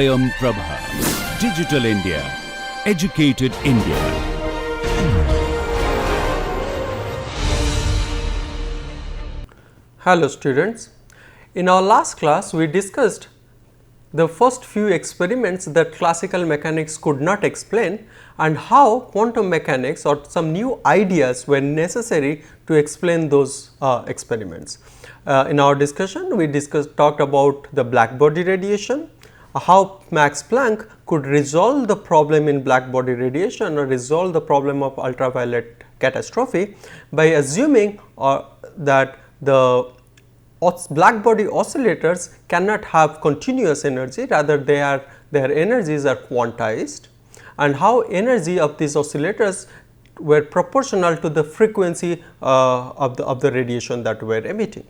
Swayam Prabha. Digital India. Educated India. Hello students. In our last class we discussed the first few experiments that classical mechanics could not explain and how quantum mechanics or some new ideas were necessary to explain those experiments. In our discussion we talked about the black body radiation, how Max Planck could resolve the problem in black body radiation or resolve the problem of ultraviolet catastrophe by assuming that the black body oscillators cannot have continuous energy, rather their energies are quantized, and how energy of these oscillators were proportional to the frequency of the radiation that were emitting.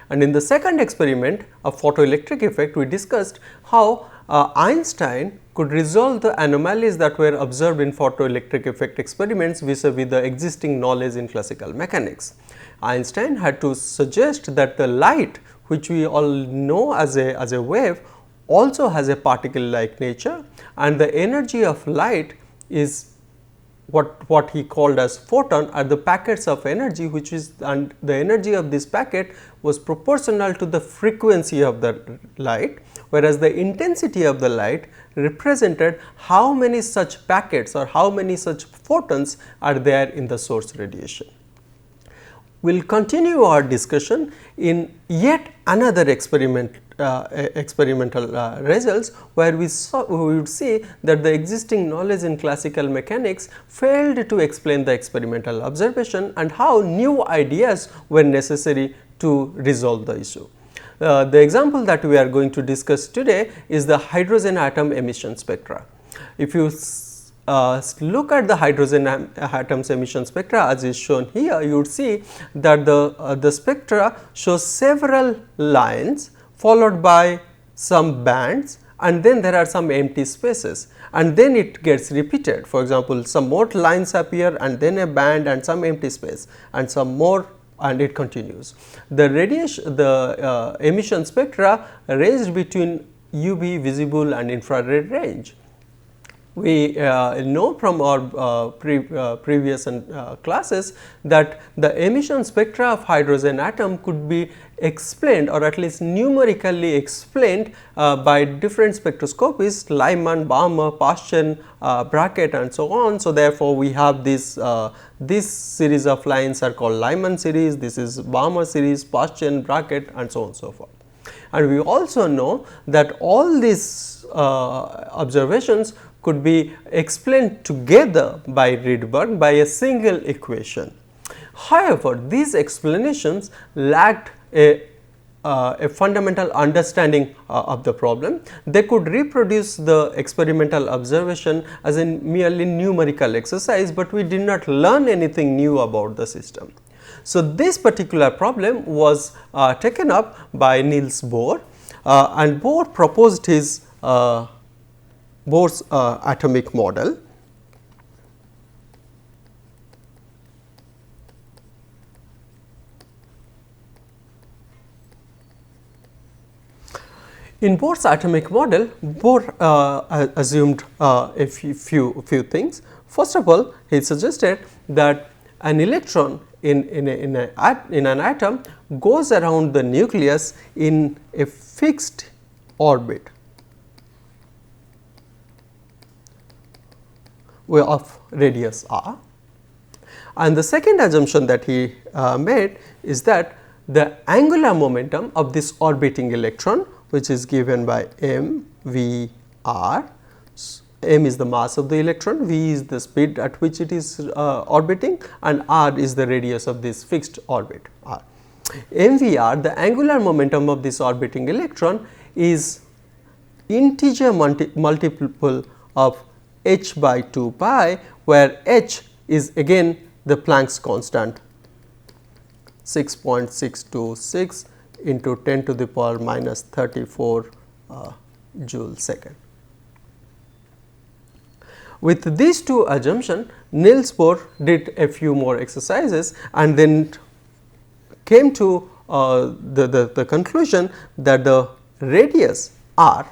And in the second experiment of photoelectric effect, we discussed how Einstein could resolve the anomalies that were observed in photoelectric effect experiments vis-a-vis the existing knowledge in classical mechanics. Einstein had to suggest that the light, which we all know as a wave, also has a particle like nature, and the energy of light is what he called as photon are the packets of energy, which is, and the energy of this packet was proportional to the frequency of the light, whereas the intensity of the light represented how many such packets or how many such photons are there in the source radiation. We will continue our discussion in yet another experimental results, where we would see that the existing knowledge in classical mechanics failed to explain the experimental observation and how new ideas were necessary to resolve the issue. The example that we are going to discuss today is the hydrogen atom emission spectra. If you look at the hydrogen atoms emission spectra as is shown here, you would see that the spectra shows several lines followed by some bands, and then there are some empty spaces, and then it gets repeated. For example, some more lines appear and then a band and some empty space and some more, and it continues. The emission spectra ranged between UV, visible and infrared range. We know from our previous classes that the emission spectra of hydrogen atom could be explained, or at least numerically explained by different spectroscopies, Lyman, Balmer, Paschen, Brackett and so on. So, therefore, we have this series of lines are called Lyman series, this is Balmer series, Paschen, Brackett and so on and so forth. And we also know that all these observations could be explained together by Rydberg by a single equation. However, these explanations lacked a fundamental understanding of the problem. They could reproduce the experimental observation as a merely numerical exercise, but we did not learn anything new about the system. So, this particular problem was taken up by Niels Bohr, and Bohr proposed his Bohr's atomic model. In Bohr's atomic model, Bohr assumed a few things. First of all, he suggested that an electron in an atom goes around the nucleus in a fixed orbit of radius r. And the second assumption that he made is that the angular momentum of this orbiting electron, which is given by m v r, m is the mass of the electron, v is the speed at which it is orbiting, and r is the radius of this fixed orbit r. m v r, the angular momentum of this orbiting electron, is integer multiple of h by 2 pi, where h is again the Planck's constant 6.626 into 10 to the power minus 34 joule second. With these two assumptions, Niels Bohr did a few more exercises and then came to the conclusion that the radius r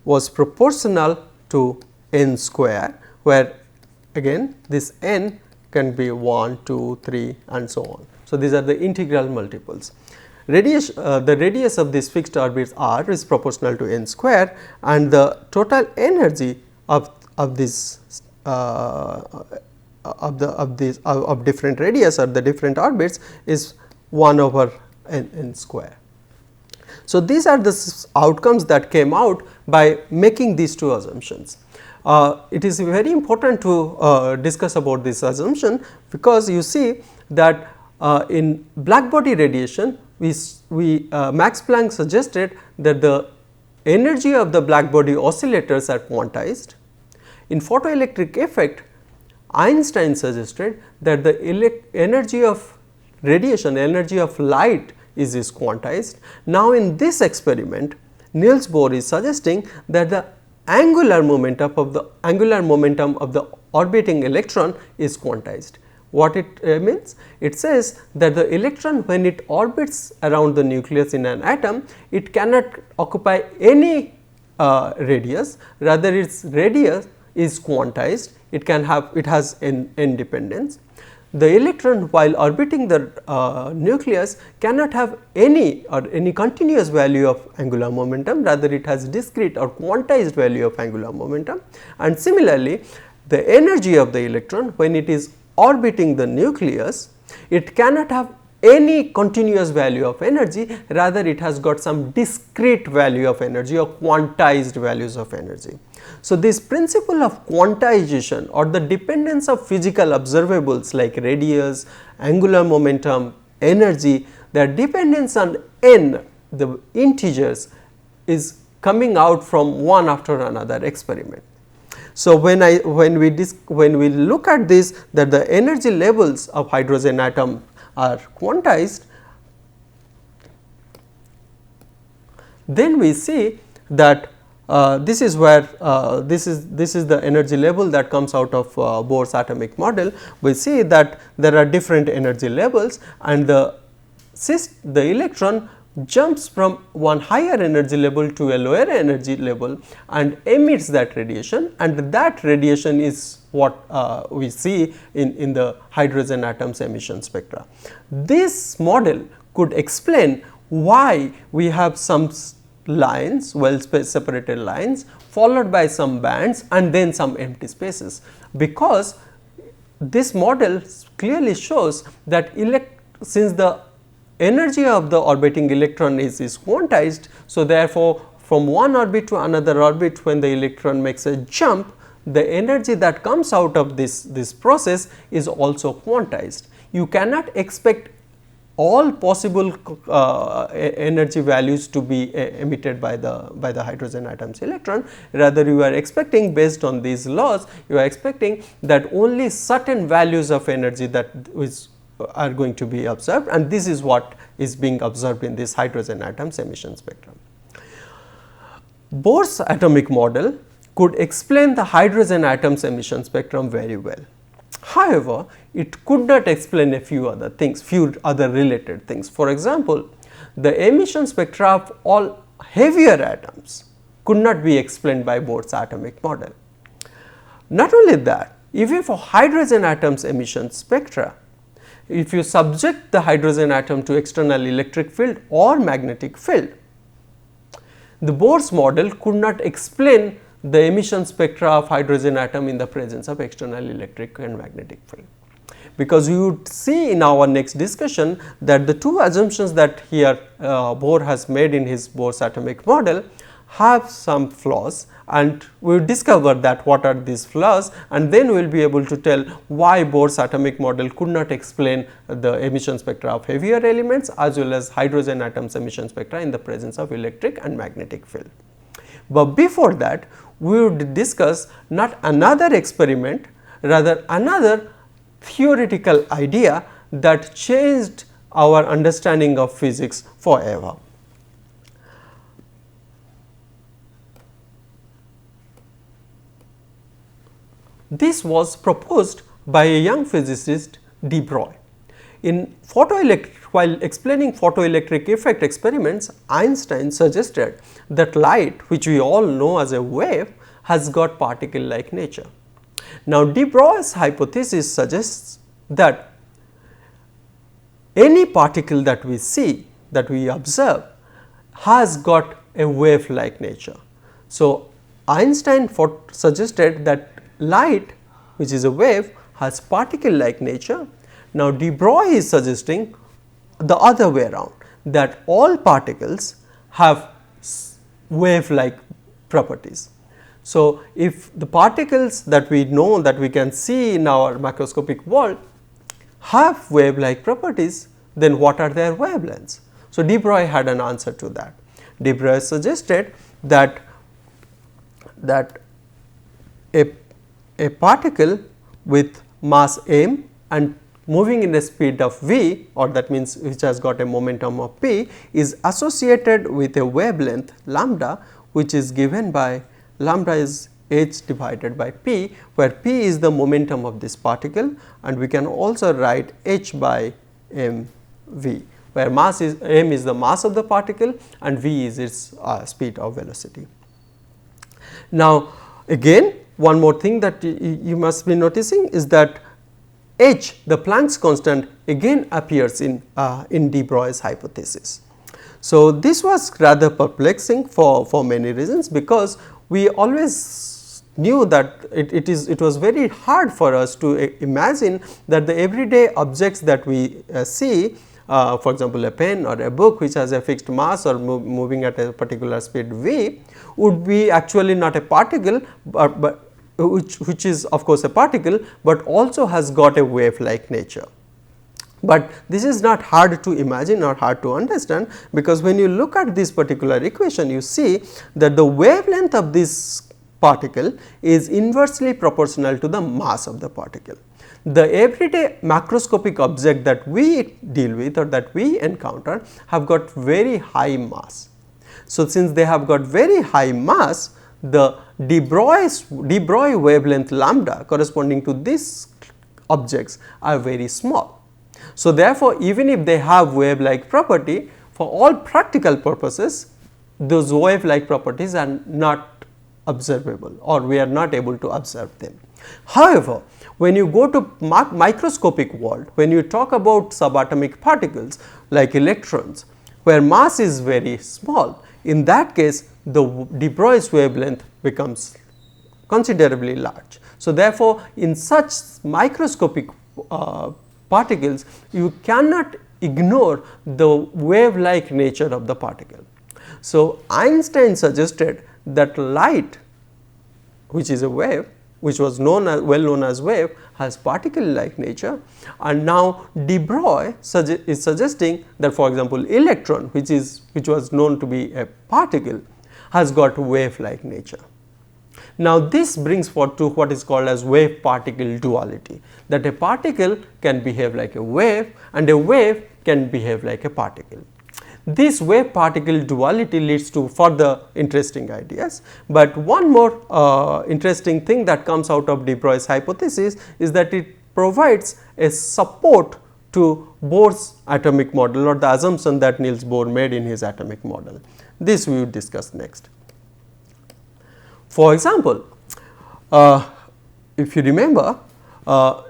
was proportional to n square, where again this n can be 1, 2, 3 and so on. So, these are the integral multiples. The radius of these fixed orbits r is proportional to n square, and the total energy of this of different radius or the different orbits is 1 over n square. So, these are the outcomes that came out by making these two assumptions. It is very important to discuss about this assumption, because you see that in black body radiation Max Planck suggested that the energy of the black body oscillators are quantized. In photoelectric effect, Einstein suggested that the energy of radiation, energy of light is quantized. Now, in this experiment, Niels Bohr is suggesting that the angular momentum of the orbiting electron is quantized. What it means? It says that the electron, when it orbits around the nucleus in an atom, it cannot occupy any radius, rather its radius is quantized, it has n independence. The electron, while orbiting the nucleus, cannot have any continuous value of angular momentum, rather it has discrete or quantized value of angular momentum. And similarly, the energy of the electron, when it is orbiting the nucleus, it cannot have any continuous value of energy, rather it has got some discrete value of energy or quantized values of energy. So, this principle of quantization or the dependence of physical observables like radius, angular momentum, energy, their dependence on n, the integers, is coming out from one after another experiment. So, when we look at this, that the energy levels of hydrogen atom are quantized, then we see that this is where this is the energy level that comes out of Bohr's atomic model. We see that there are different energy levels, and the electron jumps from one higher energy level to a lower energy level and emits that radiation, and that radiation is what we see in the hydrogen atom's emission spectra. This model could explain why we have some lines, well separated lines, followed by some bands and then some empty spaces, because this model clearly shows that since the energy of the orbiting electron is quantized. So, therefore, from one orbit to another orbit, when the electron makes a jump, the energy that comes out of this process is also quantized. You cannot expect all possible energy values to be emitted by the hydrogen atom's electron. Rather, you are expecting, based on these laws, you are expecting that only certain values of energy are going to be observed, and this is what is being observed in this hydrogen atom's emission spectrum. Bohr's atomic model could explain the hydrogen atom's emission spectrum very well. However, it could not explain a few other things, few other related things. For example, the emission spectra of all heavier atoms could not be explained by Bohr's atomic model. Not only that, even for hydrogen atom's emission spectra, if you subject the hydrogen atom to external electric field or magnetic field, the Bohr's model could not explain the emission spectra of hydrogen atom in the presence of external electric and magnetic field. Because you would see in our next discussion that the two assumptions that here Bohr has made in his Bohr's atomic model have some flaws, and we will discover that what are these flaws, and then we will be able to tell why Bohr's atomic model could not explain the emission spectra of heavier elements as well as hydrogen atom's emission spectra in the presence of electric and magnetic field. But before that, we would discuss not another experiment, rather another theoretical idea that changed our understanding of physics forever. This was proposed by a young physicist, de Broglie. while explaining photoelectric effect experiments, Einstein suggested that light, which we all know as a wave, has got particle like nature. Now, de Broglie's hypothesis suggests that any particle that we see, that we observe, has got a wave like nature. So, Einstein suggested that light, which is a wave, has particle like nature. Now, de Broglie is suggesting the other way around, that all particles have wave like properties. So, if the particles that we know, that we can see in our macroscopic world, have wave like properties, then what are their wavelengths? So, de Broglie had an answer to that. De Broglie suggested that a particle with mass m and moving in a speed of v, or that means which has got a momentum of p, is associated with a wavelength lambda, which is given by lambda is h divided by p, where p is the momentum of this particle, and we can also write h by m v, where mass is m is the mass of the particle and v is its speed of velocity. Now, again one more thing that you must be noticing is that h, the Planck's constant, again appears in de Broglie's hypothesis. So, this was rather perplexing for many reasons, because we always knew that it was very hard for us to imagine that the everyday objects that we see, for example, a pen or a book which has a fixed mass or moving at a particular speed v, would be actually not a particle, but which is of course a particle, but also has got a wave like nature. But this is not hard to imagine or hard to understand, because when you look at this particular equation, you see that the wavelength of this particle is inversely proportional to the mass of the particle. The everyday macroscopic object that we deal with or that we encounter have got very high mass. So, since they have got very high mass, the de Broglie wavelength lambda corresponding to these objects are very small. So, therefore, even if they have wave like property, for all practical purposes, those wave like properties are not observable, or we are not able to observe them. However, when you go to microscopic world, when you talk about subatomic particles like electrons, where mass is very small, in that case the de Broglie's wavelength becomes considerably large. So, therefore, in such microscopic particles, you cannot ignore the wave like nature of the particle. So, Einstein suggested that light, which is a wave, which was well known as wave, has particle like nature, and now de Broglie is suggesting that, for example, electron, which was known to be a particle, has got wave like nature. Now, this brings forth to what is called as wave particle duality, that a particle can behave like a wave and a wave can behave like a particle. This wave particle duality leads to further interesting ideas, but one more interesting thing that comes out of de Broglie's hypothesis is that it provides a support to Bohr's atomic model, or the assumption that Niels Bohr made in his atomic model. This we will discuss next. For example, if you remember, Niels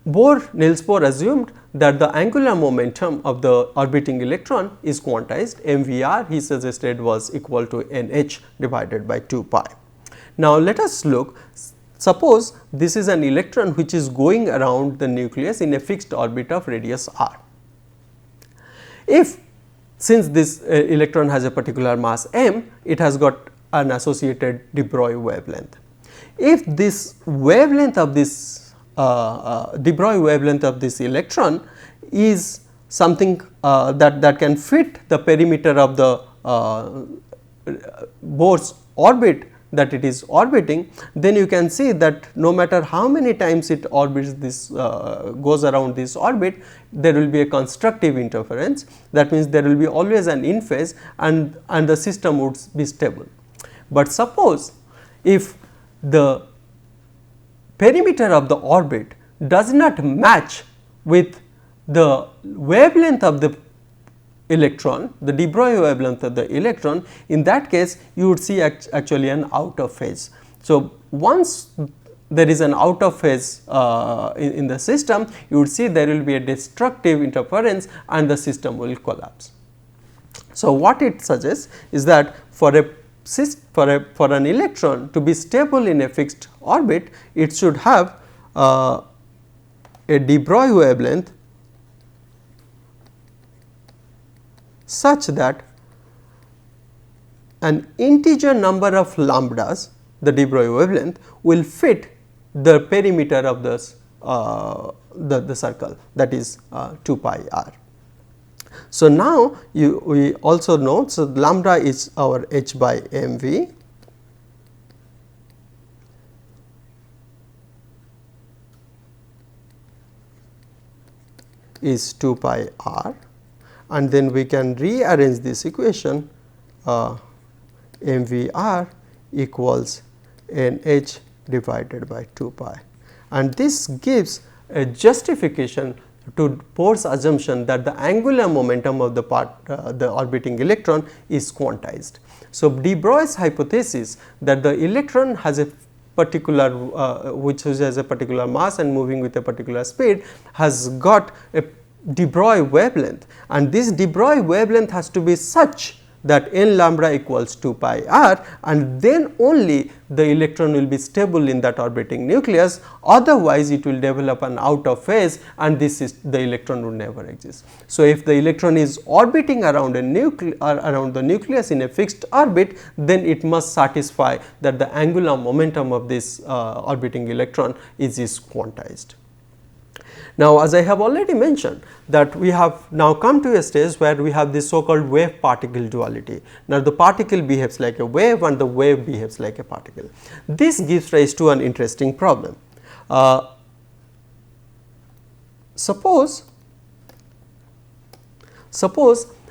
Bohr assumed that the angular momentum of the orbiting electron is quantized. MVR he suggested was equal to NH divided by 2 pi. Now, let us look. Suppose this is an electron which is going around the nucleus in a fixed orbit of radius r. Since this electron has a particular mass m, it has got an associated de Broglie wavelength. If this wavelength of this de Broglie wavelength of this electron is something that can fit the perimeter of the Bohr's orbit that it is orbiting, then you can see that no matter how many times it orbits this goes around this orbit, there will be a constructive interference. That means there will be always an in phase, and the system would be stable. But suppose if the perimeter of the orbit does not match with the wavelength of the electron, the de Broglie wavelength of the electron, in that case you would see actually an out of phase. So, once there is an out of phase in the system, you would see there will be a destructive interference and the system will collapse. So, what it suggests is that for an electron to be stable in a fixed orbit, it should have a de Broglie wavelength such that an integer number of lambdas, the de Broglie wavelength, will fit the perimeter of this the circle, that is 2 pi r. So, now we also know, so lambda is our h by mv, is 2 pi r, and then we can rearrange this equation mvr equals nh divided by 2 pi, and this gives a justification to Bohr's assumption that the angular momentum of the orbiting electron is quantized. So, de Broglie's hypothesis that the electron has a particular which has a particular mass and moving with a particular speed has got a de Broglie wavelength, and this de Broglie wavelength has to be such that n lambda equals 2 pi r, and then only the electron will be stable in that orbiting nucleus, otherwise it will develop an out of phase and this is the electron would never exist. So, if the electron is orbiting around around the nucleus in a fixed orbit, then it must satisfy that the angular momentum of this orbiting electron is quantized. Now, as I have already mentioned that we have now come to a stage where we have this so called wave particle duality. Now, the particle behaves like a wave and the wave behaves like a particle. This gives rise to an interesting problem. Suppose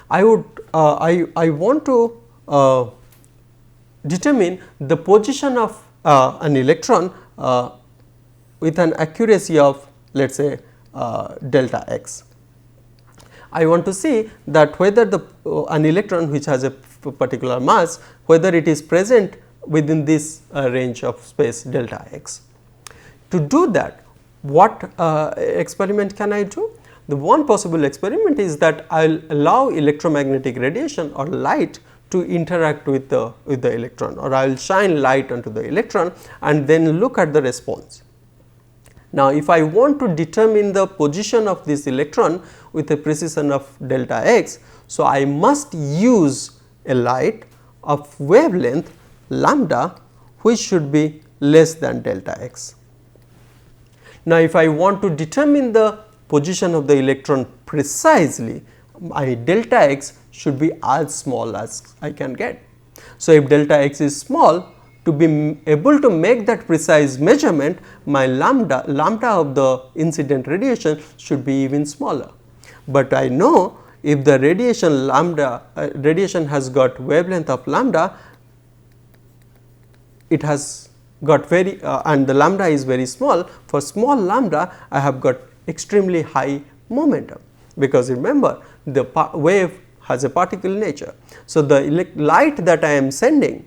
I would I want to determine the position of an electron with an accuracy of, let us say, delta x. I want to see that whether an electron which has a particular mass, whether it is present within this range of space delta x. To do that, what experiment can I do? The one possible experiment is that I will allow electromagnetic radiation or light to interact with the electron, or I will shine light onto the electron and then look at the response. Now, if I want to determine the position of this electron with a precision of delta x, so I must use a light of wavelength lambda which should be less than delta x. Now, if I want to determine the position of the electron precisely, my delta x should be as small as I can get. So, if delta x is small, to be able to make that precise measurement, my lambda of the incident radiation should be even smaller. But I know if the radiation has got wavelength of lambda, it has got very and the lambda is very small. For small lambda, I have got extremely high momentum, because remember the wave has a particle nature. So, the light that I am sending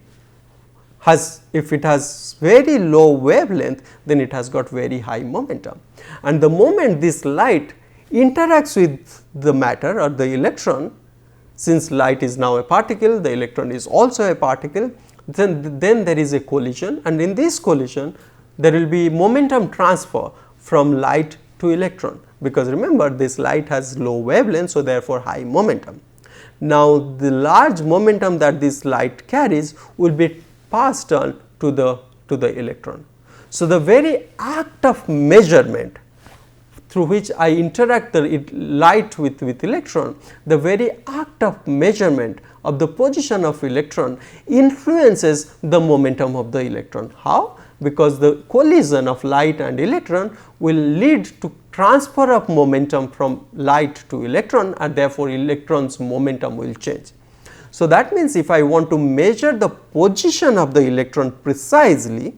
has, if it has very low wavelength, then it has got very high momentum, and the moment this light interacts with the matter or the electron, since light is now a particle, the electron is also a particle, then there is a collision, and in this collision there will be momentum transfer from light to electron, because remember this light has low wavelength, so therefore high momentum. Now, the large momentum that this light carries will be passed on to the electron. So, the very act of measurement through which I interact the light with electron, the very act of measurement of the position of electron influences the momentum of the electron. How? Because the collision of light and electron will lead to transfer of momentum from light to electron, and therefore, electron's momentum will change. So, that means if I want to measure the position of the electron precisely,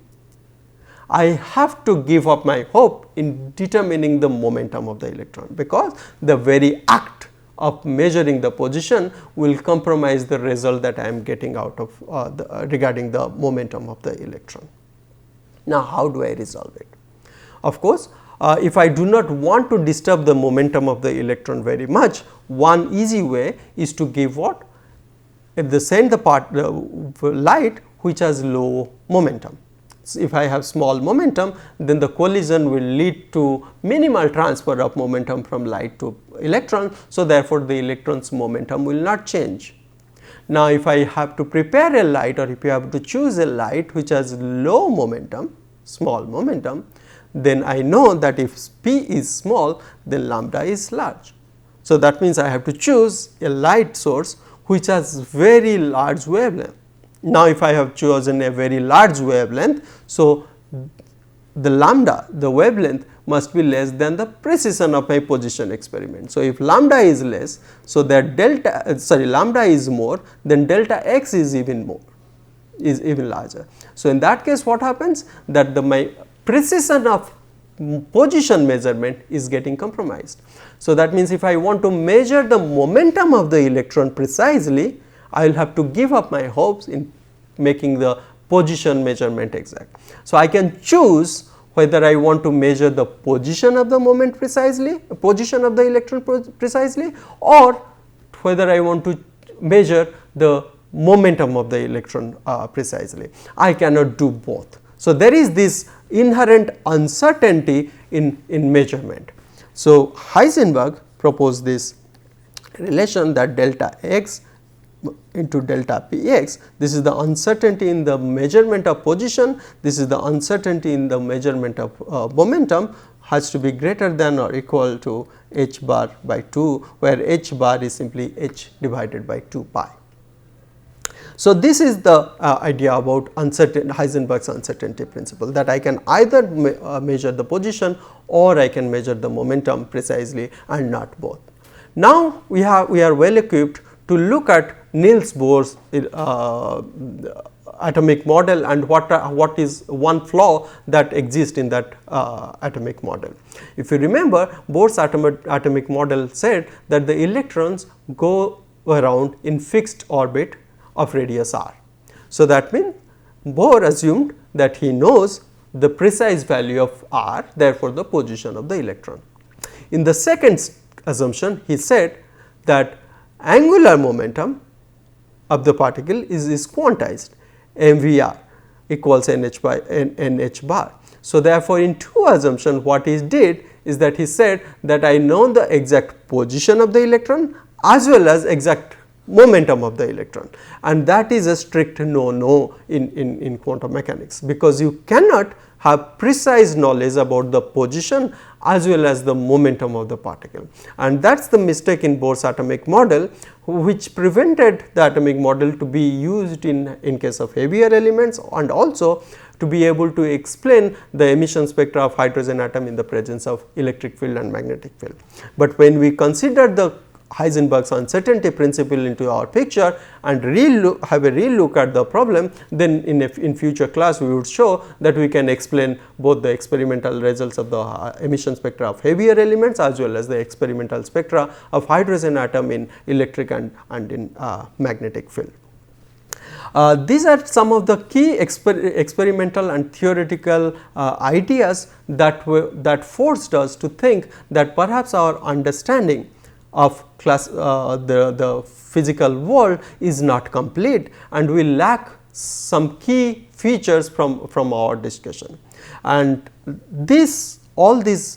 I have to give up my hope in determining the momentum of the electron, because the very act of measuring the position will compromise the result that I am getting out of regarding the momentum of the electron. Now, how do I resolve it? Of course, if I do not want to disturb the momentum of the electron very much, one easy way is to give what? If they send the light which has low momentum. So, if I have small momentum, then the collision will lead to minimal transfer of momentum from light to electron. So, therefore, the electron's momentum will not change. Now, if I have to prepare a light, or if you have to choose a light which has low momentum, small momentum, then I know that if p is small, then lambda is large. So, that means I have to choose a light source which has very large wavelength. Now, if I have chosen a very large wavelength, so the lambda, the wavelength must be less than the precision of my position experiment. So, if lambda is less, so that lambda is more, then delta x is even more, is even larger. So, in that case what happens, that my precision of position measurement is getting compromised. So, that means if I want to measure the momentum of the electron precisely, I will have to give up my hopes in making the position measurement exact. So, I can choose whether I want to measure the position of the moment precisely, position of the electron precisely, or whether I want to measure the momentum of the electron precisely. I cannot do both. So, there is this inherent uncertainty in measurement. So, Heisenberg proposed this relation that delta x into delta px, this is the uncertainty in the measurement of position, this is the uncertainty in the measurement of momentum, has to be greater than or equal to h bar by 2, where h bar is simply h divided by 2 pi. So, this is the idea about Heisenberg's uncertainty principle, that I can either measure the position or I can measure the momentum precisely, and not both. Now, we are well equipped to look at Niels Bohr's atomic model and what is one flaw that exists in that atomic model. If you remember, Bohr's atomic model said that the electrons go around in fixed orbit of radius r. So, that means Bohr assumed that he knows the precise value of r, therefore, the position of the electron. In the second assumption, he said that angular momentum of the particle is quantized, mvr equals nh bar. So, therefore, in two assumptions what he did is that he said that I know the exact position of the electron as well as exact momentum of the electron, and that is a strict no in quantum mechanics, because you cannot have precise knowledge about the position as well as the momentum of the particle, and that is the mistake in Bohr's atomic model, which prevented the atomic model to be used in case of heavier elements, and also to be able to explain the emission spectra of hydrogen atom in the presence of electric field and magnetic field. But when we consider the Heisenberg's uncertainty principle into our picture and have a real look at the problem, then in future class we would show that we can explain both the experimental results of the emission spectra of heavier elements as well as the experimental spectra of hydrogen atom in electric and in magnetic field. These are some of the key experimental and theoretical ideas that forced us to think that perhaps our understanding of the physical world is not complete, and we lack some key features from our discussion. And all these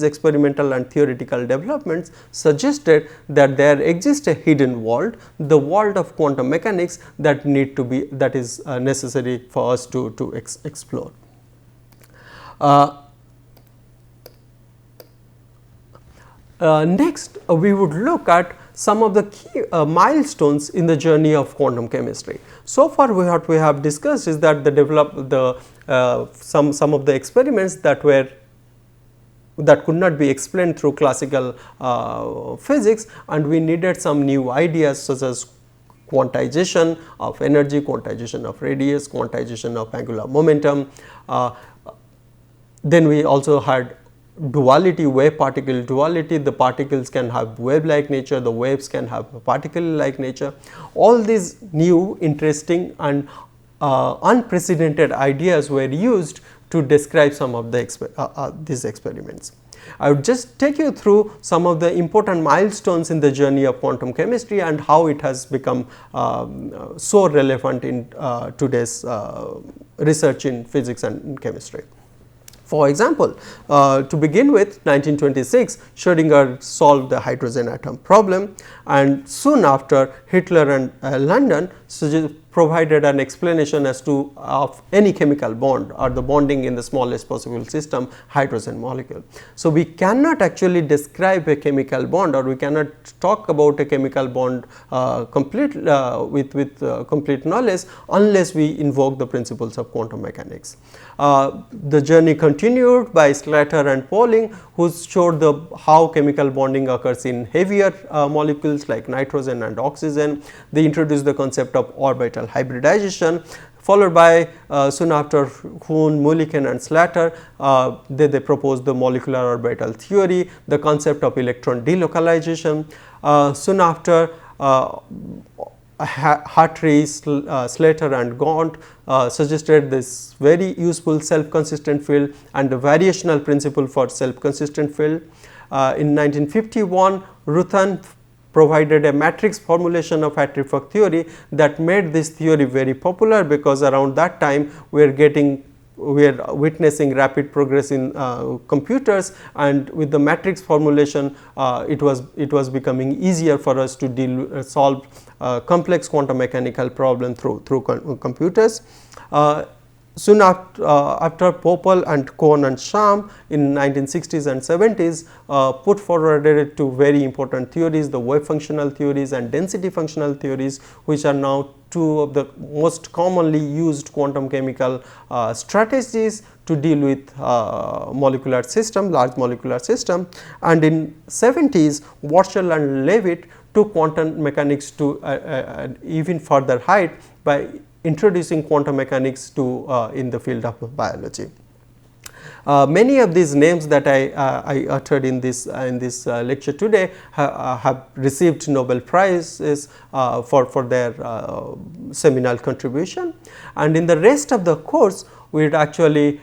experimental and theoretical developments suggested that there exists a hidden world, the world of quantum mechanics, that is necessary for us to explore. Next, we would look at some of the key milestones in the journey of quantum chemistry. So far, what we have discussed is that some of the experiments that could not be explained through classical physics, and we needed some new ideas such as quantization of energy, quantization of radius, quantization of angular momentum. Then we also had duality, wave particle duality. The particles can have wave like nature, the waves can have particle like nature. All these new, interesting and unprecedented ideas were used to describe some of the these experiments. I would just take you through some of the important milestones in the journey of quantum chemistry and how it has become so relevant in today's research in physics and chemistry. For example, to begin with, 1926 Schrödinger solved the hydrogen atom problem, and soon after Hitler and London provided an explanation as to of any chemical bond or the bonding in the smallest possible system, hydrogen molecule. So, we cannot actually describe a chemical bond, or we cannot talk about a chemical bond with complete knowledge unless we invoke the principles of quantum mechanics. The journey continued by Slater and Pauling, who showed how chemical bonding occurs in heavier molecules like nitrogen and oxygen. They introduced the concept of orbital hybridization, followed by soon after Kuhn, Mulliken and Slater, they proposed the molecular orbital theory, the concept of electron delocalization. Soon after, Hartree, Slater and Gaunt suggested this very useful self-consistent field and the variational principle for self-consistent field. In 1951, Ruthan provided a matrix formulation of Hartree-Fock theory that made this theory very popular, because around that time we are witnessing rapid progress in computers, and with the matrix formulation it was becoming easier for us to solve complex quantum mechanical problem through computers. Soon after Popel and Cohn and Schramm in 1960s and 70s put forward two very important theories, the wave functional theories and density functional theories, which are now two of the most commonly used quantum chemical strategies to deal with molecular system, large molecular system. And in 70s, Wachtell and Leavitt took quantum mechanics to an even further height by introducing quantum mechanics to in the field of biology. Many of these names that I uttered in this lecture today have received Nobel Prizes for their seminal contribution, and in the rest of the course we would actually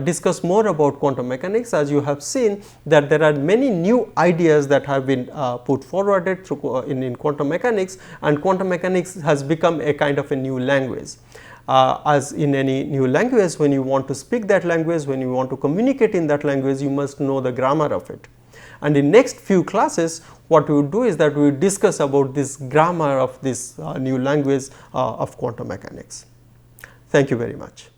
discuss more about quantum mechanics. As you have seen that there are many new ideas that have been put forwarded through in quantum mechanics, and quantum mechanics has become a kind of a new language. As in any new language, when you want to speak that language, when you want to communicate in that language, you must know the grammar of it. And in next few classes, what we would do is that we will discuss about this grammar of this new language of quantum mechanics. Thank you very much.